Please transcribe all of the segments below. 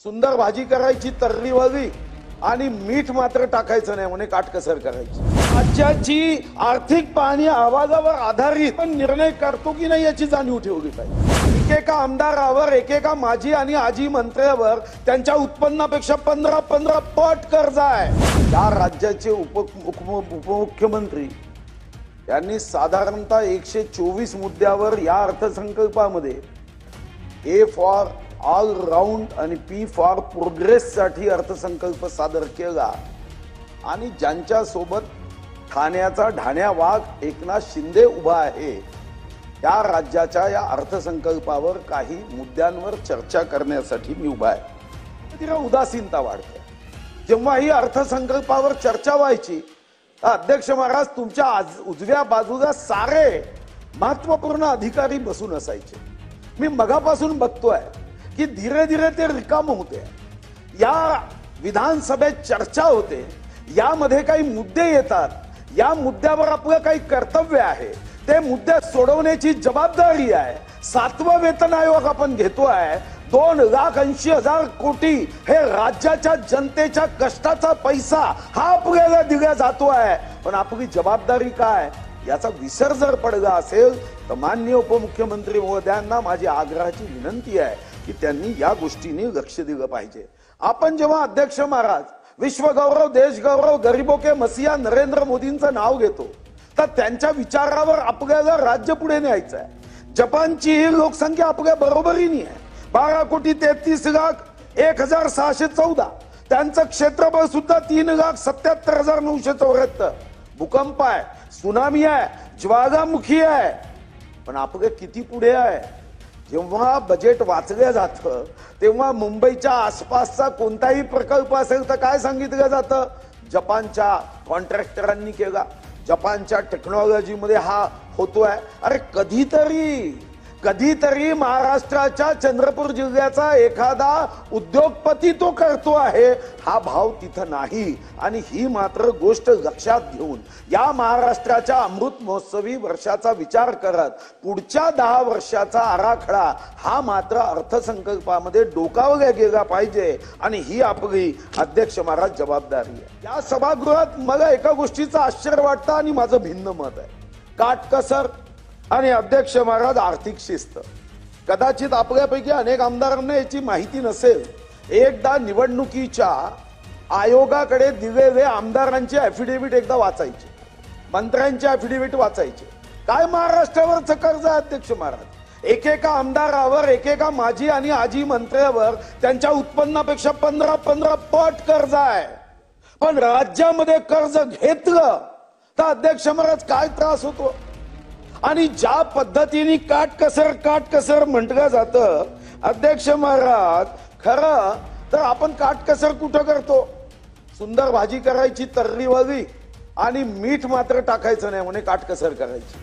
सुंदर भाजी करायची तर्री व्हावी आणि मीठ मात्र टाकायचं नाही म्हणे काटकसर करायची। राज्याची आर्थिक पाहणी अहवालावर आधारित निर्णय करतो की नाही याची जाणीव ठेवली पाहिजे। एकेका आमदारावर एकेका माजी आणि आजी मंत्र्यावर त्यांच्या उत्पन्नापेक्षा 15 पट कर्ज आहे। या राज्याचे उपमुख्यमंत्री यांनी साधारणतः 124 मुद्द्यावर या अर्थसंकल्पामध्ये ए फॉर ऑल राउंड आणि पी फॉर प्रोग्रेस साठी अर्थसंकल्प सादर केला आणि ज्यांच्या सोबत ठाण्याचा ढाण्या वाघ एकनाथ शिंदे उभा आहे त्या राज्याच्या या अर्थसंकल्पावर काही मुद्द्यांवर चर्चा करण्यासाठी मी उभा आहे। तिला उदासीनता वाढते। जेव्हा ही अर्थसंकल्पावर चर्चा व्हायची अध्यक्ष महाराज तुमच्या उजव्या बाजूला सारे महत्वपूर्ण अधिकारी बसून असायचे। मी मगापासून बघतोय की धीरे धीरे ते रिकाम होते। या विधानसभेत चर्चा होते, यामध्ये काही मुद्दे येतात, या मुद्द्यावर आपलं काही कर्तव्य आहे, ते मुद्दे सोडवण्याची जबाबदारी आहे। 7वा वेतन आयोग आपण घेतोय, 2,80,000 कोटी हे राज्याच्या जनतेच्या कष्टाचा पैसा हा आपल्याला दिला जातोय। पण आपली जबाबदारी काय याचा विसर जर पडला असेल तर माननीय उपमुख्यमंत्री महोदयांना माझी आग्रहाची विनंती आहे की त्यांनी या गोष्टीने लक्ष दिलं पाहिजे। आपण जेव्हा अध्यक्ष महाराज विश्वगौरव देशगौरव गरीबों के मसीहा नरेंद्र मोदींचं नाव घेतो तर त्यांच्या विचारावर आपल्याला राज्य पुढे न्यायचं आहे। जपानची ही लोकसंख्या आपल्या बरोबरीने आहे, 12,33,01,614। त्यांचं क्षेत्रफळ सुद्धा 3,77,974। भूकंप आहे, सुनामी आहे, ज्वालामुखी आहे, पण आपले किती पुढे आहे। जेव्हा बजेट वाचलं जातं तेव्हा मुंबईच्या आसपासचा कोणताही प्रकल्प असेल तर काय सांगितलं जातं, जपानच्या कॉन्ट्रॅक्टरांनी केला, जपानच्या टेक्नॉलॉजीमध्ये हा होतोय। अरे कधीतरी महाराष्ट्राच्या चंद्रपूर जिल्ह्याचा एखादा उद्योगपती तो करतो आहे, हा भाव तिथं नाही। आणि ही मात्र गोष्ट लक्षात घेऊन या महाराष्ट्राच्या अमृत महोत्सवी वर्षाचा विचार करत पुढच्या 10 वर्षाचा आराखडा हा मात्र अर्थसंकल्पामध्ये डोकावला गेला पाहिजे आणि ही आपली अध्यक्ष महाराज जबाबदारी आहे। या सभागृहात मला एका गोष्टीचं आश्चर्य वाटतं आणि माझं भिन्न मत आहे। काटकसर आणि अध्यक्ष महाराज आर्थिक शिस्त, कदाचित आपल्यापैकी अनेक आमदारांना याची माहिती नसेल। एकदा निवडणुकीच्या आयोगाकडे दिलेले आमदारांचे ॲफिडेव्हिट एकदा वाचायचे, मंत्र्यांचे ॲफिडेव्हिट वाचायचे। काय महाराष्ट्रावरचं कर्ज आहे अध्यक्ष महाराज, एकेका आमदारावर एकेका माजी आणि आजी मंत्र्यावर त्यांच्या उत्पन्नापेक्षा 15 पट कर्ज आहे। पण राज्यामध्ये कर्ज घेतलं तर अध्यक्ष महाराज काय त्रास होतो। आणि ज्या पद्धतीने काटकसर म्हटलं जातं अध्यक्ष महाराज, खरं तर आपण काटकसर कुठं करतो, सुंदर भाजी करायची तर्री व्हावी आणि मीठ मात्र टाकायचं नाही म्हणे काटकसर करायची।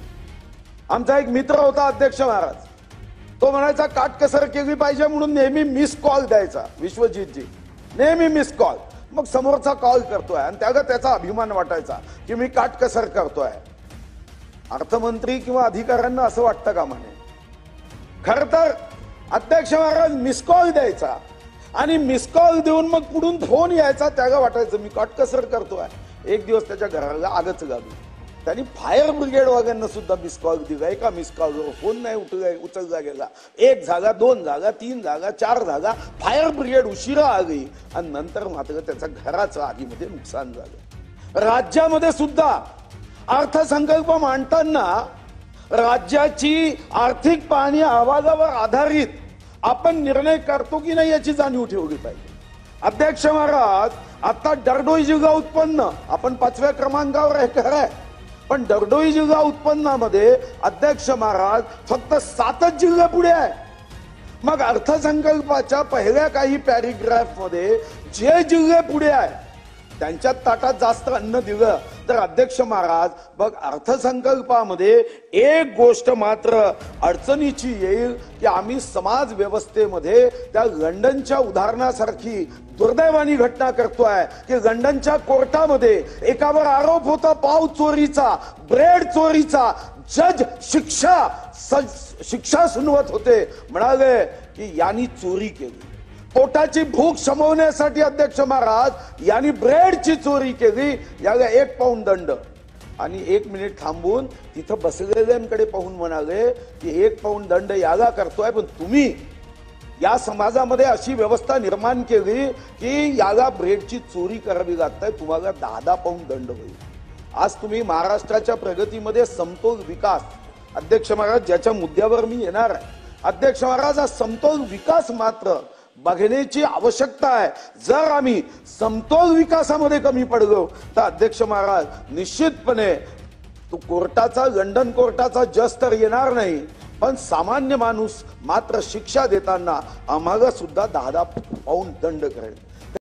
आमचा एक मित्र होता अध्यक्ष महाराज, तो म्हणायचा काटकसर केली पाहिजे म्हणून नेहमी मिस कॉल द्यायचा, विश्वजितजी नेहमी मिस कॉल। मग समोरचा कॉल करतोय आणि त्याचा अभिमान वाटायचा की मी काटकसर करतोय। अर्थमंत्री किंवा अधिकाऱ्यांना असं वाटतं का म्हणे, खर तर अध्यक्ष महाराज मिस कॉल द्यायचा आणि मिस कॉल देऊन मग पुढून फोन यायचा, त्याला वाटायचं मी काटकसर करतोय। एक दिवस त्याच्या घराला आगच लागली, त्यांनी फायर ब्रिगेड वाल्यांना सुद्धा मिस कॉल दिला। एका मिस कॉलवर फोन नाही उचलला गेला, 1 झाला, 2 झाला, 3 झाला, 4 झाला, फायर ब्रिगेड उशिरा आली आणि नंतर मात्र त्याच्या घराचं आगीमध्ये नुकसान झालं। राज्यामध्ये सुद्धा अर्थसंकल्प मांडताना राज्याची आर्थिक पाहणी अहवालावर आधारित आपण निर्णय करतो की नाही याची जाणीव ठेवली पाहिजे। अध्यक्ष महाराज, आता दरडोई जिल्हा उत्पन्न आपण 5व्या क्रमांकावर आहे, खरं आहे, पण दरडोई जिल्हा उत्पन्नामध्ये अध्यक्ष महाराज फक्त 7च जिल्हे पुढे आहे। मग अर्थसंकल्पाच्या पहिल्या काही पॅरेग्राफ मध्ये जे जिल्हे पुढे आहे त्यांच्या ताटात जास्त अन्न दिलं तर अध्यक्ष महाराज बघ अर्थसंकल्पामध्ये एक गोष्ट मात्र अडचणीची येईल की आम्ही समाज व्यवस्थेमध्ये त्या लंडनच्या उदाहरणासारखी दुर्दैवानी घटना करतोय की लंडनच्या कोर्टामध्ये एकावर आरोप होता पाव चोरीचा, ब्रेड चोरीचा, जज शिक्षा सुनवत होते, म्हणाले की यांनी चोरी केली। पोटाची भूक शमवण्यासाठी अध्यक्ष महाराज यांनी ब्रेडची चोरी केली, याला 1 पाऊंड दंड. आणि 1 मिनिट थांबून तिथं बसलेल्यांकडे पाहून म्हणाले की 1 पाऊंड दंड याला करतोय, पण तुम्ही या समाजामध्ये अशी व्यवस्था निर्माण केली की याला ब्रेडची चोरी करावी लागताय, तुम्हाला 10 पाऊंड दंड होईल. आज तुम्ही महाराष्ट्राच्या प्रगतीमध्ये समतोल विकास, अध्यक्ष महाराज ज्याच्या मुद्द्यावर मी येणार आहे, अध्यक्ष महाराज हा समतोल विकास मात्र बघण्याची आवश्यकता आहे. जर आम्ही समतोल विकासामध्ये कमी पडलो तर अध्यक्ष महाराज निश्चितपणे तो कोर्टाचा, लंडन कोर्टाचा जज तर येणार नाही, पण सामान्य माणूस मात्र शिक्षा देताना आम्हाला सुद्धा 10 पाऊंड दंड करेल.